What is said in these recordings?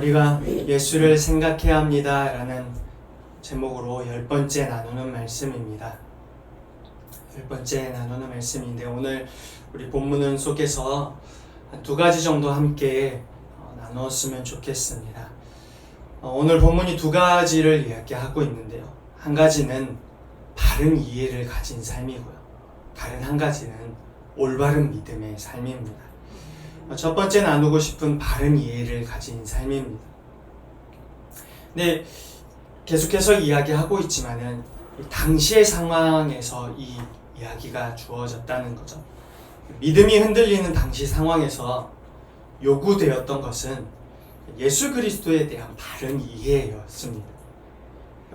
우리가 예수를 생각해야 합니다 라는 제목으로 10번째 나누는 말씀입니다. 10번째 나누는 말씀인데, 오늘 우리 본문 속에서 한 2가지 정도 함께 나누었으면 좋겠습니다. 오늘 본문이 2가지를 이야기하고 있는데요, 한 가지는 바른 이해를 가진 삶이고요, 다른 한 가지는 올바른 믿음의 삶입니다. 첫 번째 나누고 싶은 바른 이해를 가진 삶입니다. 네, 계속해서 이야기하고 있지만은 당시의 상황에서 이 이야기가 주어졌다는 거죠. 믿음이 흔들리는 당시 상황에서 요구되었던 것은 예수 그리스도에 대한 바른 이해였습니다.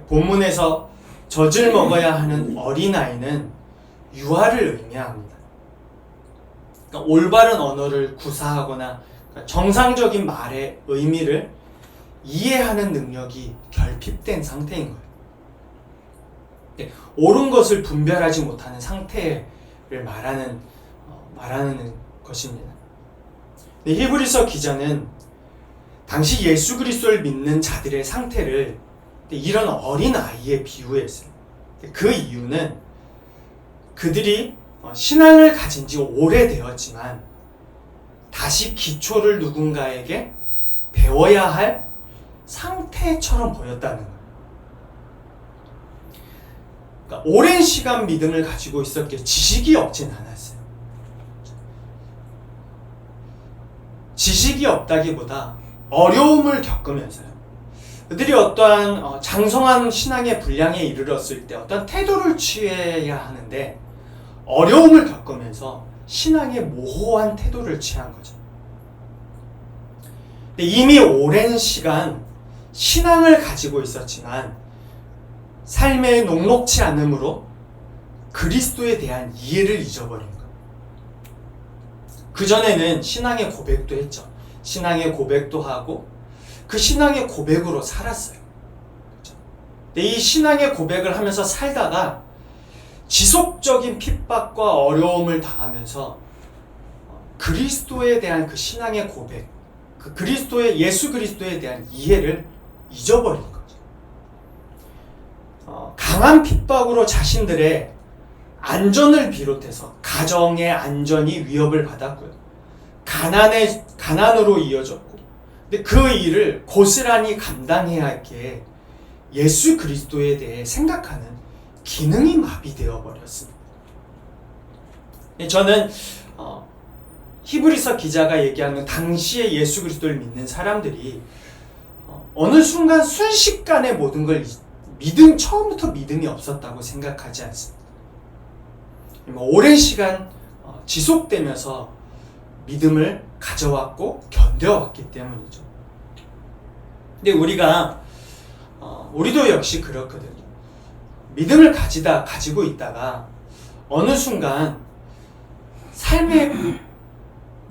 본문에서 젖을 먹어야 하는 어린아이는 유아를 의미합니다. 그러니까 올바른 언어를 구사하거나 정상적인 말의 의미를 이해하는 능력이 결핍된 상태인 거예요. 옳은 것을 분별하지 못하는 상태를 말하는 것입니다. 히브리서 기자는 당시 예수 그리스도를 믿는 자들의 상태를 이런 어린 아이에 비유했어요. 그 이유는 그들이 신앙을 가진 지 오래되었지만 다시 기초를 누군가에게 배워야 할 상태처럼 보였다는 거예요. 그러니까 오랜 시간 믿음을 가지고 있었기에 지식이 없진 않았어요. 지식이 없다기보다 어려움을 겪으면서요, 그들이 어떠한 장성한 신앙의 분량에 이르렀을 때 어떤 태도를 취해야 하는데 어려움을 겪으면서 신앙의 모호한 태도를 취한 거죠. 근데 이미 오랜 시간 신앙을 가지고 있었지만 삶에 녹록치 않음으로 그리스도에 대한 이해를 잊어버린 거예요. 그전에는 신앙의 고백도 했죠. 신앙의 고백도 하고 그 신앙의 고백으로 살았어요. 근데 이 신앙의 고백을 하면서 살다가 지속적인 핍박과 어려움을 당하면서 그리스도에 대한 그 신앙의 고백, 그 예수 그리스도에 대한 이해를 잊어버린 거죠. 강한 핍박으로 자신들의 안전을 비롯해서 가정의 안전이 위협을 받았고요, 가난으로 이어졌고, 근데 그 일을 고스란히 감당해야 할게 예수 그리스도에 대해 생각하는 기능이 마비되어 버렸습니다. 저는 히브리서 기자가 얘기하는 당시에 예수 그리스도를 믿는 사람들이 어느 순간 순식간에 모든 걸 처음부터 믿음이 없었다고 생각하지 않습니다. 오랜 시간 지속되면서 믿음을 가져왔고 견뎌왔기 때문이죠. 근데 우리도 역시 그렇거든요. 믿음을 가지고 있다가 어느 순간 삶에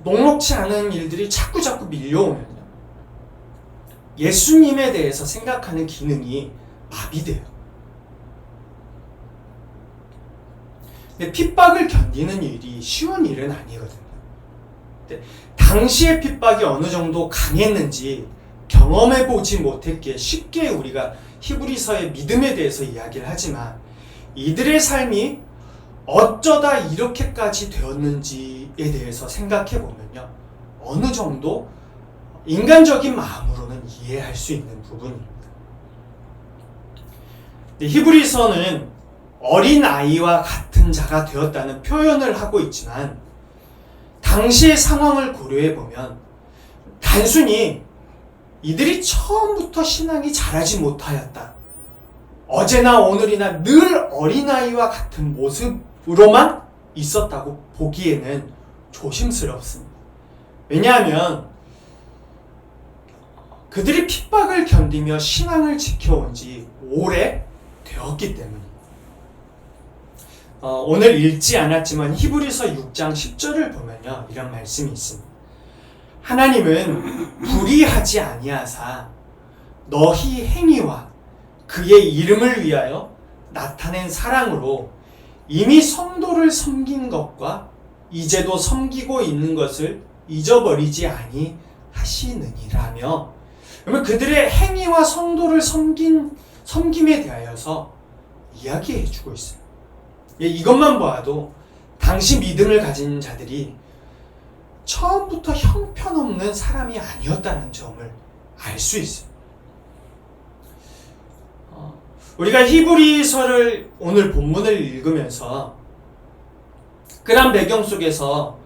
녹록치 않은 일들이 자꾸 밀려오면요, 예수님에 대해서 생각하는 기능이 마비돼요. 근데 핍박을 견디는 일이 쉬운 일은 아니거든요. 근데 당시의 핍박이 어느 정도 강했는지 경험해보지 못했기에 쉽게 우리가 히브리서의 믿음에 대해서 이야기를 하지만, 이들의 삶이 어쩌다 이렇게까지 되었는지에 대해서 생각해보면요, 어느 정도 인간적인 마음으로는 이해할 수 있는 부분입니다. 히브리서는 어린 아이와 같은 자가 되었다는 표현을 하고 있지만, 당시의 상황을 고려해보면 단순히 이들이 처음부터 신앙이 자라지 못하였다, 어제나 오늘이나 늘 어린아이와 같은 모습으로만 있었다고 보기에는 조심스럽습니다. 왜냐하면 그들이 핍박을 견디며 신앙을 지켜온 지 오래 되었기 때문입니다. 오늘 읽지 않았지만 히브리서 6장 10절을 보면요, 이런 말씀이 있습니다. 하나님은 불의하지 아니하사 너희 행위와 그의 이름을 위하여 나타낸 사랑으로 이미 성도를 섬긴 것과 이제도 섬기고 있는 것을 잊어버리지 아니하시느니라며 그러면 그들의 행위와 성도를 섬김에 대하여서 이야기해주고 있어요. 이것만 보아도 당시 믿음을 가진 자들이 처음부터 형편없는 사람이 아니었다는 점을 알 수 있어요. 우리가 히브리서를 오늘 본문을 읽으면서 그런 배경 속에서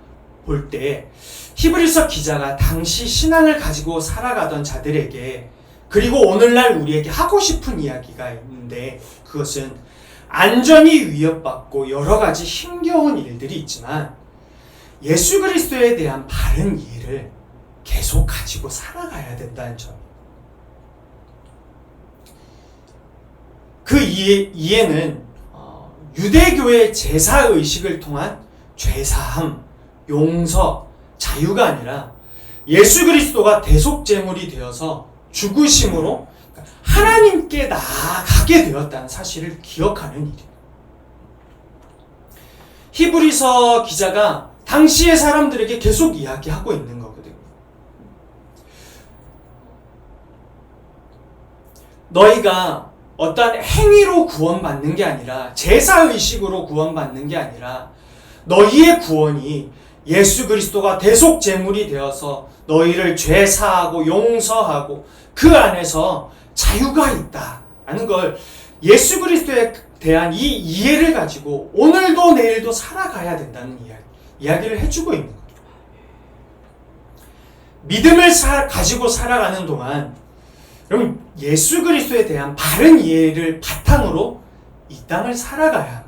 볼 때 히브리서 기자가 당시 신앙을 가지고 살아가던 자들에게 그리고 오늘날 우리에게 하고 싶은 이야기가 있는데 그것은 안전이 위협받고 여러 가지 힘겨운 일들이 있지만 예수 그리스도에 대한 바른 이해를 계속 가지고 살아가야 된다는 점. 그 이해는 유대교의 제사의식을 통한 죄사함, 용서, 자유가 아니라 예수 그리스도가 대속제물이 되어서 죽으심으로 하나님께 나아가게 되었다는 사실을 기억하는 일이에요. 히브리서 기자가 당시의 사람들에게 계속 이야기하고 있는 거거든요. 너희가 어떤 행위로 구원받는 게 아니라 제사의식으로 구원받는 게 아니라 너희의 구원이 예수 그리스도가 대속제물이 되어서 너희를 죄사하고 용서하고 그 안에서 자유가 있다라는 걸 예수 그리스도에 대한 이 이해를 가지고 오늘도 내일도 살아가야 된다는 이야기를 해주고 있는 거예요. 믿음을 가지고 살아가는 동안 그럼 예수 그리스도에 대한 바른 이해를 바탕으로 이 땅을 살아가야 합니다.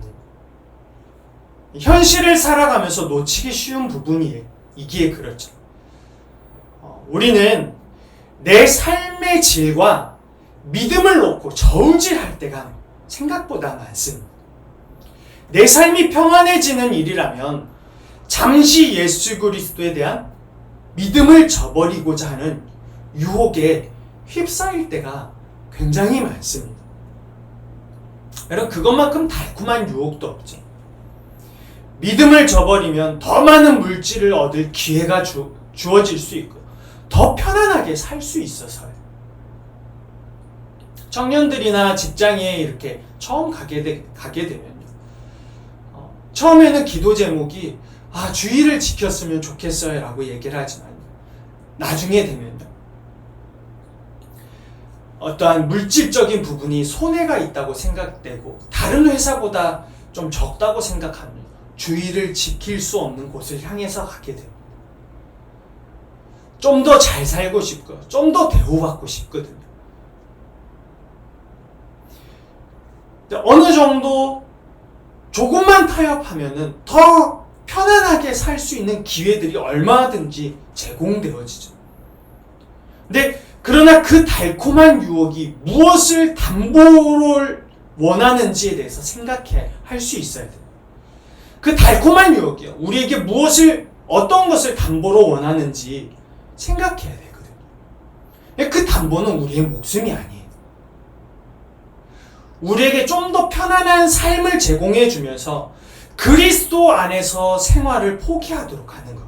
현실을 살아가면서 놓치기 쉬운 부분이 이기에 그렇죠. 우리는 내 삶의 질과 믿음을 놓고 저울질할 때가 생각보다 많습니다. 내 삶이 평안해지는 일이라면 잠시 예수 그리스도에 대한 믿음을 저버리고자 하는 유혹에 휩싸일 때가 굉장히 많습니다. 여러분 그것만큼 달콤한 유혹도 없죠. 믿음을 저버리면 더 많은 물질을 얻을 기회가 주어질 수 있고 더 편안하게 살 수 있어서요. 청년들이나 직장에 이렇게 처음 가게 되면요. 처음에는 기도 제목이 주의를 지켰으면 좋겠어요 라고 얘기를 하지만 나중에 되면요. 어떠한 물질적인 부분이 손해가 있다고 생각되고 다른 회사보다 좀 적다고 생각하면 주의를 지킬 수 없는 곳을 향해서 가게 됩니다. 좀 더 잘 살고 싶고 좀 더 대우받고 싶거든요. 어느 정도 조금만 타협하면은 더 편안하게 살 수 있는 기회들이 얼마든지 제공되어지죠. 근데 그러나 그 달콤한 유혹이 무엇을 담보를 원하는지에 대해서 할 수 있어야 돼요. 그 달콤한 유혹이요. 우리에게 어떤 것을 담보로 원하는지 생각해야 되거든요. 그 담보는 우리의 목숨이 아니에요. 우리에게 좀 더 편안한 삶을 제공해 주면서 그리스도 안에서 생활을 포기하도록 하는 것.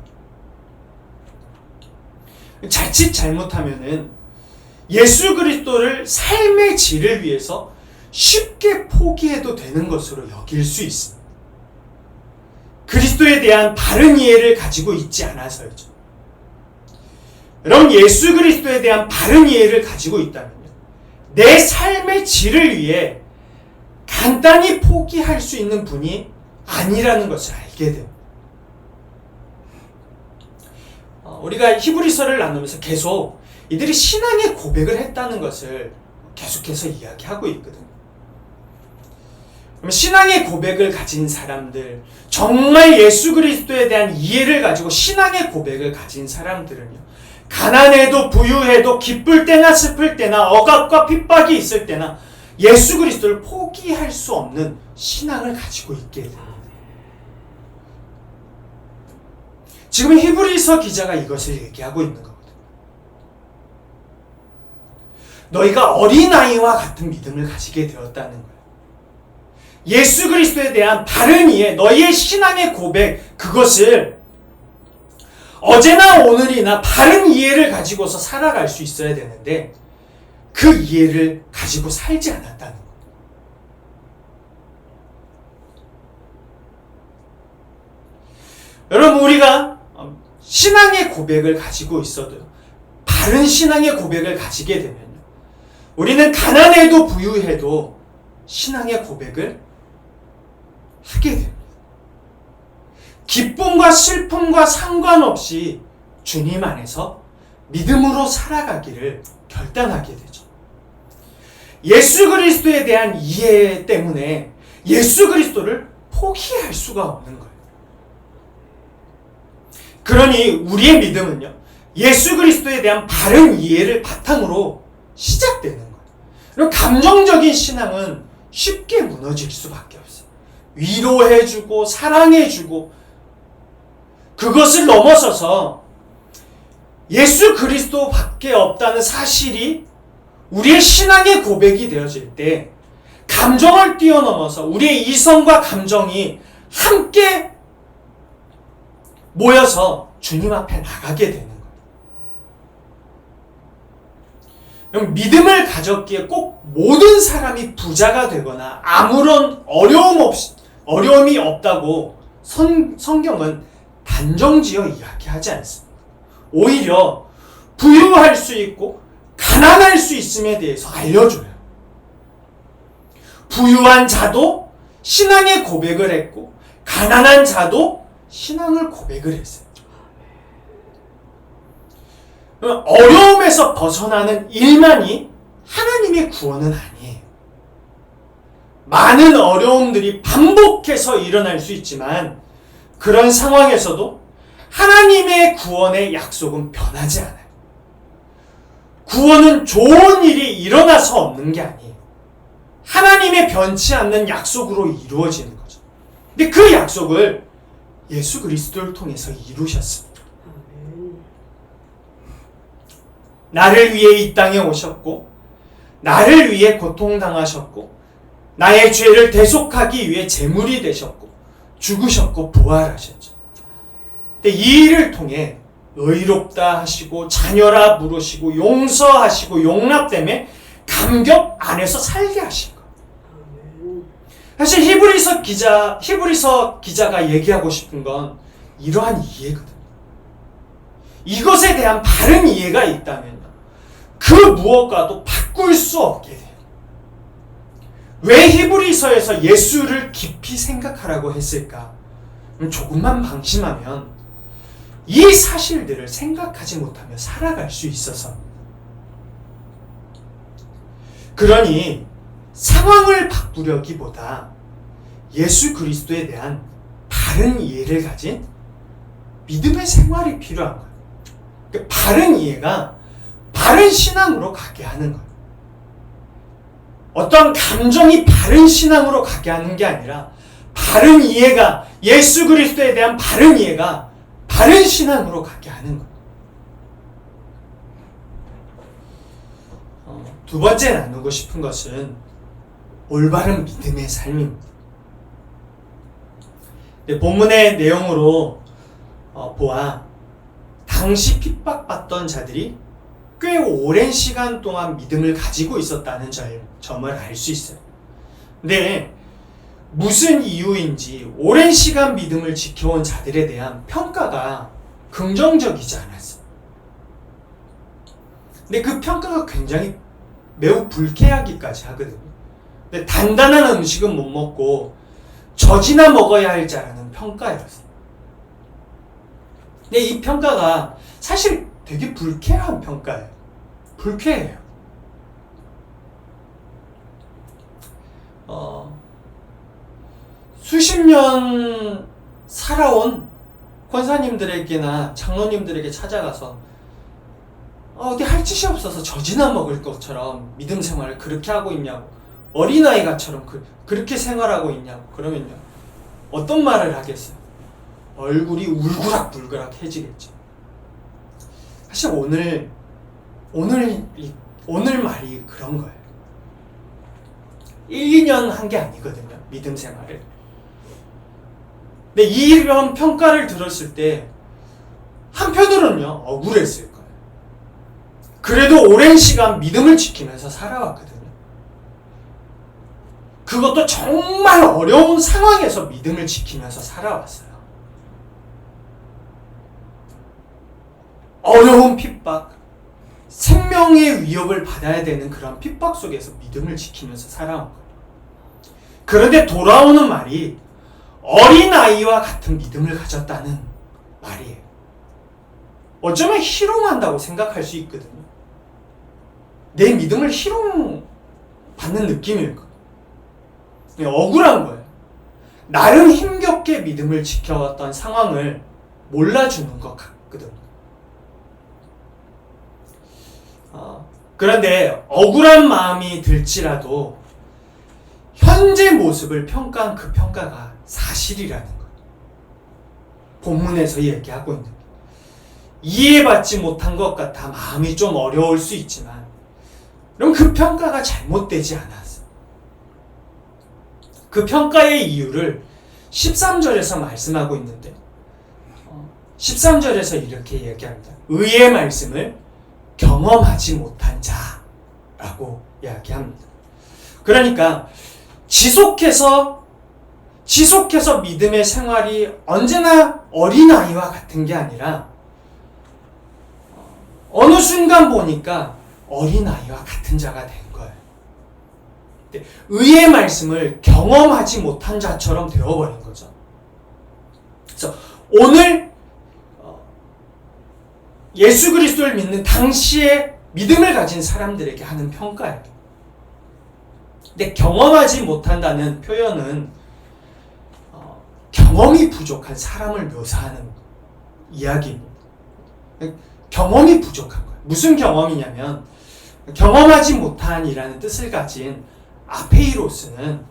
자칫 잘못하면은 예수 그리스도를 삶의 질을 위해서 쉽게 포기해도 되는 것으로 여길 수 있습니다. 그리스도에 대한 바른 이해를 가지고 있지 않아서였죠. 여러분 예수 그리스도에 대한 바른 이해를 가지고 있다면요. 내 삶의 질을 위해 간단히 포기할 수 있는 분이 아니라는 것을 알게 돼요. 우리가 히브리서를 나누면서 계속 이들이 신앙의 고백을 했다는 것을 계속해서 이야기하고 있거든요. 그럼 신앙의 고백을 가진 사람들, 정말 예수 그리스도에 대한 이해를 가지고 신앙의 고백을 가진 사람들은요, 가난해도 부유해도 기쁠 때나 슬플 때나 억압과 핍박이 있을 때나 예수 그리스도를 포기할 수 없는 신앙을 가지고 있게 됩니다. 지금 히브리서 기자가 이것을 얘기하고 있는 거거든요. 너희가 어린아이와 같은 믿음을 가지게 되었다는 거예요. 예수 그리스도에 대한 바른 이해, 너희의 신앙의 고백, 그것을 어제나 오늘이나 바른 이해를 가지고서 살아갈 수 있어야 되는데 그 이해를 가지고 살지 않았다는 거예요. 여러분, 우리가 신앙의 고백을 가지고 있어도요, 바른 신앙의 고백을 가지게 되면요, 우리는 가난해도 부유해도 신앙의 고백을 하게 됩니다. 기쁨과 슬픔과 상관없이 주님 안에서 믿음으로 살아가기를 결단하게 되죠. 예수 그리스도에 대한 이해 때문에 예수 그리스도를 포기할 수가 없는 거예요. 그러니 우리의 믿음은요, 예수 그리스도에 대한 바른 이해를 바탕으로 시작되는 거예요. 그리고 감정적인 신앙은 쉽게 무너질 수밖에 없어요. 위로해주고 사랑해주고 그것을 넘어서서 예수 그리스도밖에 없다는 사실이 우리의 신앙의 고백이 되어질 때 감정을 뛰어넘어서 우리의 이성과 감정이 함께 모여서 주님 앞에 나가게 되는 거예요. 믿음을 가졌기에 꼭 모든 사람이 부자가 되거나 아무런 어려움이 없다고 성경은 단정지어 이야기하지 않습니다. 오히려 부유할 수 있고 가난할 수 있음에 대해서 알려줘요. 부유한 자도 신앙의 고백을 했고 가난한 자도 신앙을 고백을 했어요. 어려움에서 벗어나는 일만이 하나님의 구원은 아니에요. 많은 어려움들이 반복해서 일어날 수 있지만 그런 상황에서도 하나님의 구원의 약속은 변하지 않아요. 구원은 좋은 일이 일어나서 없는 게 아니에요. 하나님의 변치 않는 약속으로 이루어지는 거죠. 근데 그 약속을 예수 그리스도를 통해서 이루셨습니다. 나를 위해 이 땅에 오셨고 나를 위해 고통당하셨고 나의 죄를 대속하기 위해 제물이 되셨고 죽으셨고 부활하셨죠. 근데 이 일을 통해 의롭다 하시고 자녀라 부르시고 용서하시고 용납됨에 감격 안에서 살게 하신 거예요. 사실 히브리서 기자가 얘기하고 싶은 건 이러한 이해거든요. 이것에 대한 바른 이해가 있다면 그 무엇과도 바꿀 수 없게 돼요. 왜 히브리서에서 예수를 깊이 생각하라고 했을까? 조금만 방심하면 이 사실들을 생각하지 못하며 살아갈 수 있어서. 그러니 상황을 바꾸려기보다 예수 그리스도에 대한 바른 이해를 가진 믿음의 생활이 필요한 거예요. 그 바른 이해가 바른 신앙으로 가게 하는 거예요. 어떤 감정이 바른 신앙으로 가게 하는 게 아니라 바른 이해가, 예수 그리스도에 대한 바른 이해가 바른 신앙으로 가게 하는 거예요. 두 번째 나누고 싶은 것은 올바른 믿음의 삶입니다. 본문의 내용으로 보아 당시 핍박받던 자들이 꽤 오랜 시간 동안 믿음을 가지고 있었다는 점을 알 수 있어요. 근데 무슨 이유인지 오랜 시간 믿음을 지켜온 자들에 대한 평가가 긍정적이지 않았어요. 근데 그 평가가 굉장히 매우 불쾌하기까지 하거든요. 근데 단단한 음식은 못 먹고 젖이나 먹어야 할 자라는 평가였어요. 근데 이 평가가 사실 되게 불쾌한 평가예요. 불쾌해요. 수십 년 살아온 권사님들에게나 장로님들에게 찾아가서 어디 할 짓이 없어서 젖이나 먹을 것처럼 믿음 생활을 그렇게 하고 있냐고, 어린아이가처럼 그렇게 생활하고 있냐고 그러면요, 어떤 말을 하겠어요? 얼굴이 울그락불그락 해지겠죠. 사실 오늘 말이 그런 거예요. 1, 2년 한 게 아니거든요, 믿음 생활을. 근데 이런 평가를 들었을 때 한편으로는요, 억울했을 거예요. 그래도 오랜 시간 믿음을 지키면서 살아왔거든요. 그것도 정말 어려운 상황에서 믿음을 지키면서 살아왔어요. 어려운 핍박, 생명의 위협을 받아야 되는 그런 핍박 속에서 믿음을 지키면서 살아온 거예요. 그런데 돌아오는 말이 어린아이와 같은 믿음을 가졌다는 말이에요. 어쩌면 희롱한다고 생각할 수 있거든요. 내 믿음을 희롱받는 느낌일 거예요. 억울한 거예요. 나름 힘겹게 믿음을 지켜왔던 상황을 몰라주는 것 같거든요. 그런데 억울한 마음이 들지라도 현재 모습을 평가한 그 평가가 사실이라는 거예요. 본문에서 얘기하고 있는 거예요. 이해받지 못한 것 같아 마음이 좀 어려울 수 있지만 그럼 그 평가가 잘못되지 않았어. 그 평가의 이유를 13절에서 말씀하고 있는데 13절에서 이렇게 얘기합니다. 의의 말씀을 경험하지 못한 자라고 이야기합니다. 그러니까 지속해서 믿음의 생활이 언제나 어린아이와 같은 게 아니라 어느 순간 보니까 어린아이와 같은 자가 된 거예요. 의의 말씀을 경험하지 못한 자처럼 되어버린 거죠. 그래서 오늘 예수 그리스도를 믿는 당시에 믿음을 가진 사람들에게 하는 평가예요. 근데 경험하지 못한다는 표현은 경험이 부족한 사람을 묘사하는 이야기입니다. 경험이 부족한 거예요. 무슨 경험이냐면 경험하지 못한이라는 뜻을 가진 아페이로스는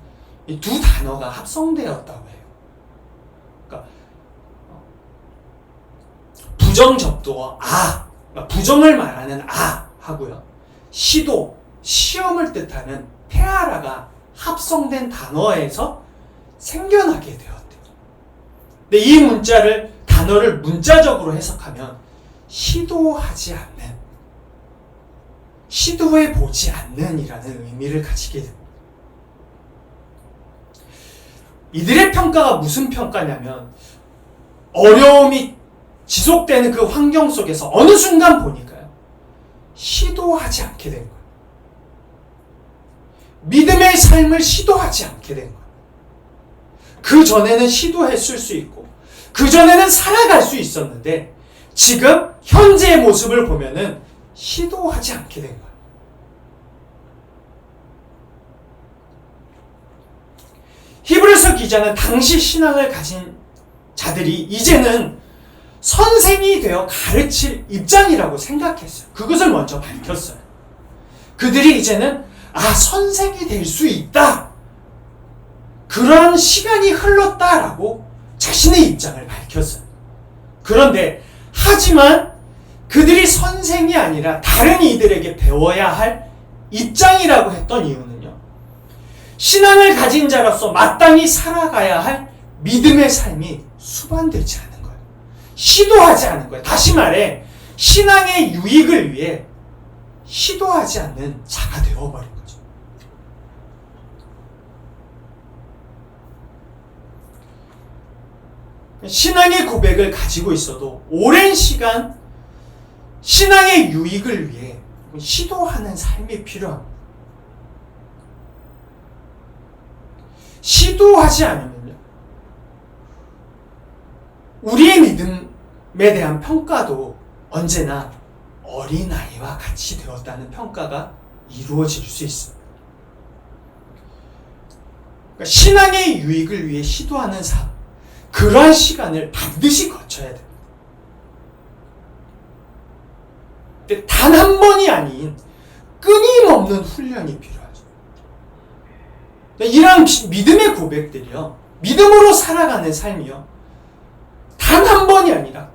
이 두 단어가 합성되었다고 해요. 그러니까 부정접두어 부정을 말하는 하고요. 시도, 시험을 뜻하는 페아라가 합성된 단어에서 생겨나게 되었대요. 근데 이 단어를 문자적으로 해석하면 시도하지 않는, 시도해 보지 않는 이라는 의미를 가지게 됩니다. 이들의 평가가 무슨 평가냐면 어려움이 지속되는 그 환경 속에서 어느 순간 보니까요, 시도하지 않게 된 거예요. 믿음의 삶을 시도하지 않게 된 거예요. 그 전에는 시도했을 수 있고 그 전에는 살아갈 수 있었는데 지금 현재의 모습을 보면은 시도하지 않게 된 거예요. 히브리서 기자는 당시 신앙을 가진 자들이 이제는 선생이 되어 가르칠 입장이라고 생각했어요. 그것을 먼저 밝혔어요. 그들이 이제는 선생이 될 수 있다, 그런 시간이 흘렀다라고 자신의 입장을 밝혔어요. 그런데 하지만 그들이 선생이 아니라 다른 이들에게 배워야 할 입장이라고 했던 이유는요, 신앙을 가진 자로서 마땅히 살아가야 할 믿음의 삶이 수반되지 않은 거예요. 시도하지 않은 거예요. 다시 말해 신앙의 유익을 위해 시도하지 않는 자가 되어버린 거죠. 신앙의 고백을 가지고 있어도 오랜 시간 신앙의 유익을 위해 시도하는 삶이 필요합니다. 시도하지 않으면요, 우리의 믿음에 대한 평가도 언제나 어린아이와 같이 되었다는 평가가 이루어질 수 있습니다. 그러니까 신앙의 유익을 위해 시도하는 삶, 그러한 시간을 반드시 거쳐야 됩니다. 근데 단 한 번이 아닌 끊임없는 훈련이 필요하죠. 이런 믿음의 고백들이요, 믿음으로 살아가는 삶이요, 단 한 번이 아니라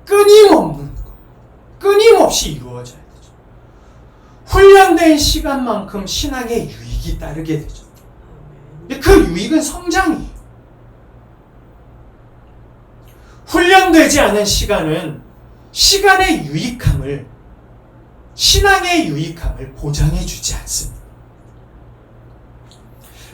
끊임없이 이루어져야 되죠. 훈련된 시간만큼 신앙의 유익이 따르게 되죠. 근데 그 유익은 성장이에요. 훈련되지 않은 시간은 시간의 유익함을, 신앙의 유익함을 보장해 주지 않습니다.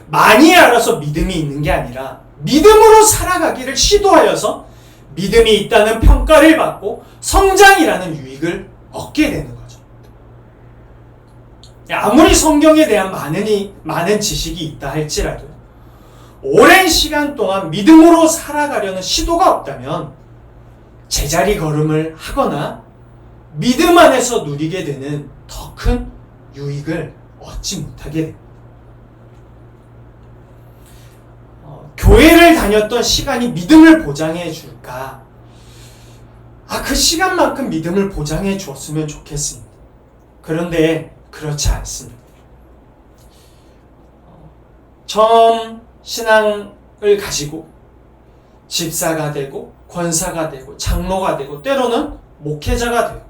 많이 알아서 믿음이 있는 게 아니라 믿음으로 살아가기를 시도하여서 믿음이 있다는 평가를 받고 성장이라는 유익을 얻게 되는 거죠. 아무리 성경에 대한 많은 지식이 있다 할지라도 오랜 시간 동안 믿음으로 살아가려는 시도가 없다면 제자리 걸음을 하거나 믿음 안에서 누리게 되는 더 큰 유익을 얻지 못하게 됩니다. 교회를 다녔던 시간이 믿음을 보장해 줄까? 그 시간만큼 믿음을 보장해 주었으면 좋겠습니다. 그런데 그렇지 않습니다. 처음 신앙을 가지고 집사가 되고 권사가 되고 장로가 되고 때로는 목회자가 되고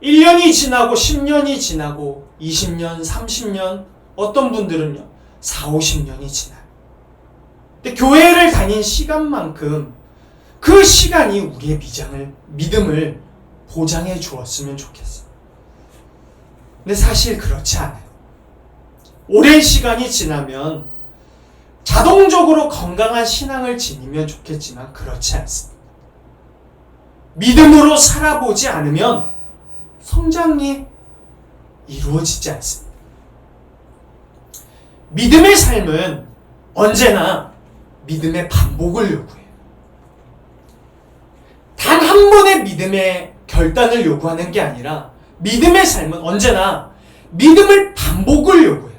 1년이 지나고 10년이 지나고 20년, 30년 어떤 분들은요 4, 50년이 지나요. 근데 교회를 다닌 시간만큼 그 시간이 우리의 믿음을 보장해 주었으면 좋겠어요. 근데 사실 그렇지 않아요. 오랜 시간이 지나면 자동적으로 건강한 신앙을 지니면 좋겠지만 그렇지 않습니다. 믿음으로 살아보지 않으면 성장이 이루어지지 않습니다. 믿음의 삶은 언제나 믿음의 반복을 요구해요. 단 한 번의 믿음의 결단을 요구하는 게 아니라 믿음의 삶은 언제나 믿음을 반복을 요구해요.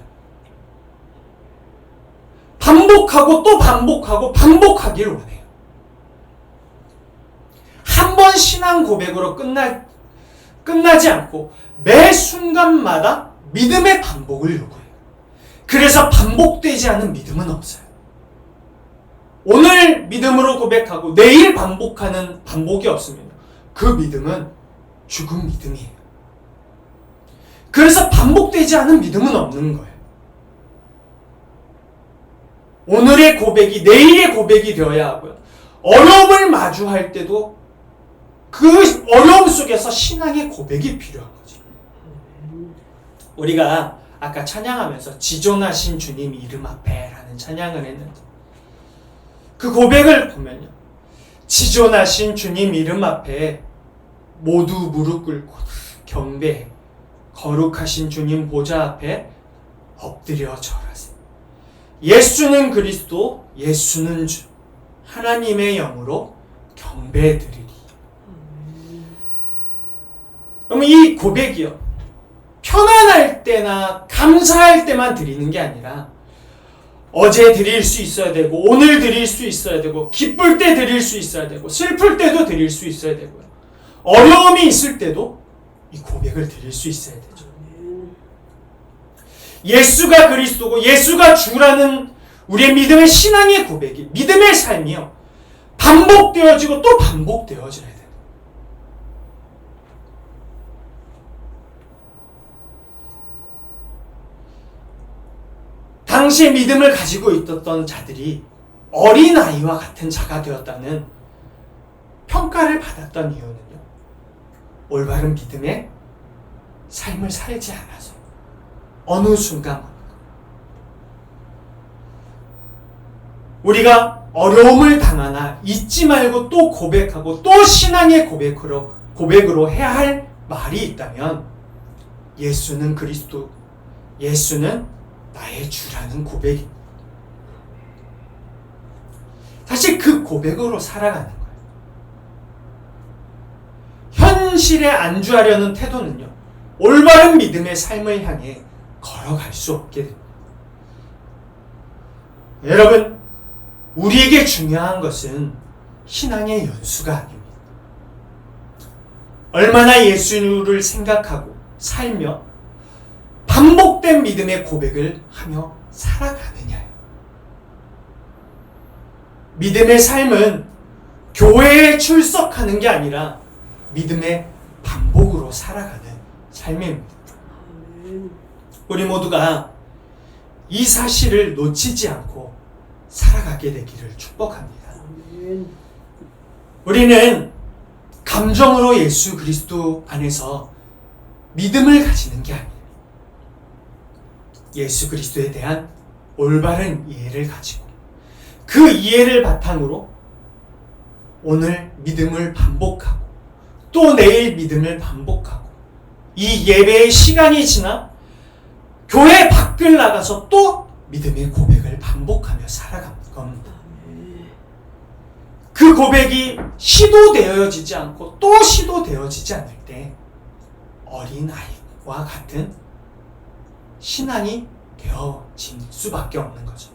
반복하고 또 반복하고 반복하기를 원해요. 한 번 신앙 고백으로 끝나지 않고 매 순간마다 믿음의 반복을 요구해요. 그래서 반복되지 않은 믿음은 없어요. 오늘 믿음으로 고백하고 내일 반복하는 반복이 없으면 그 믿음은 죽은 믿음이에요. 그래서 반복되지 않은 믿음은 없는 거예요. 오늘의 고백이 내일의 고백이 되어야 하고요. 어려움을 마주할 때도 그 어려움 속에서 신앙의 고백이 필요한 거죠. 우리가 아까 찬양하면서 지존하신 주님 이름 앞에 라는 찬양을 했는데 그 고백을 보면요. 지존하신 주님 이름 앞에 모두 무릎 꿇고 경배해 거룩하신 주님 보좌 앞에 엎드려 절하세. 예수는 그리스도, 예수는 주, 하나님의 영으로 경배드리리. 그러면 이 고백이요. 편안할 때나 감사할 때만 드리는 게 아니라 어제 드릴 수 있어야 되고 오늘 드릴 수 있어야 되고 기쁠 때 드릴 수 있어야 되고 슬플 때도 드릴 수 있어야 되고요. 어려움이 있을 때도 이 고백을 드릴 수 있어야 되죠. 예수가 그리스도고 예수가 주라는 우리의 믿음의 신앙의 고백이 믿음의 삶이요. 반복되어지고 또 반복되어져야 돼요. 당시에 믿음을 가지고 있었던 자들이 어린아이와 같은 자가 되었다는 평가를 받았던 이유는요. 올바른 믿음의 삶을 살지 않아서 어느 순간 우리가 어려움을 당하나 잊지 말고 또 고백하고 또 신앙의 고백으로 해야 할 말이 있다면 예수는 그리스도, 예수는 나의 주라는 고백입니다. 사실 그 고백으로 살아가는 거예요. 현실에 안주하려는 태도는요. 올바른 믿음의 삶을 향해 걸어갈 수 없게 됩니다. 여러분, 우리에게 중요한 것은 신앙의 연수가 아닙니다. 얼마나 예수를 생각하고 살며 반복된 믿음의 고백을 하며 살아가느냐예요. 믿음의 삶은 교회에 출석하는 게 아니라 믿음의 반복으로 살아가는 삶입니다. 우리 모두가 이 사실을 놓치지 않고 살아가게 되기를 축복합니다. 우리는 감정으로 예수 그리스도 안에서 믿음을 가지는 게 아니에요. 예수 그리스도에 대한 올바른 이해를 가지고 그 이해를 바탕으로 오늘 믿음을 반복하고 또 내일 믿음을 반복하고 이 예배의 시간이 지나 교회 밖을 나가서 또 믿음의 고백을 반복하며 살아가는 겁니다. 그 고백이 시도되어지지 않고 또 시도되어지지 않을 때 어린아이와 같은 신앙이 되어질 수밖에 없는 거죠.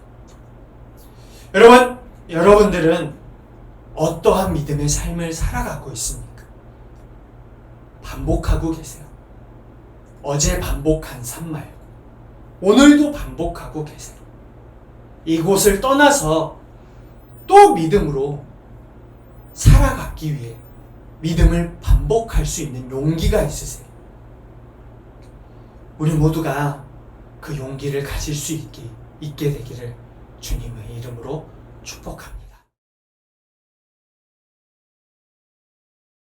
여러분들은 어떠한 믿음의 삶을 살아가고 있습니까? 반복하고 계세요. 어제 반복한 삶 말고 오늘도 반복하고 계세요. 이곳을 떠나서 또 믿음으로 살아가기 위해 믿음을 반복할 수 있는 용기가 있으세요. 우리 모두가 그 용기를 가질 수 있게 되기를 주님의 이름으로 축복합니다.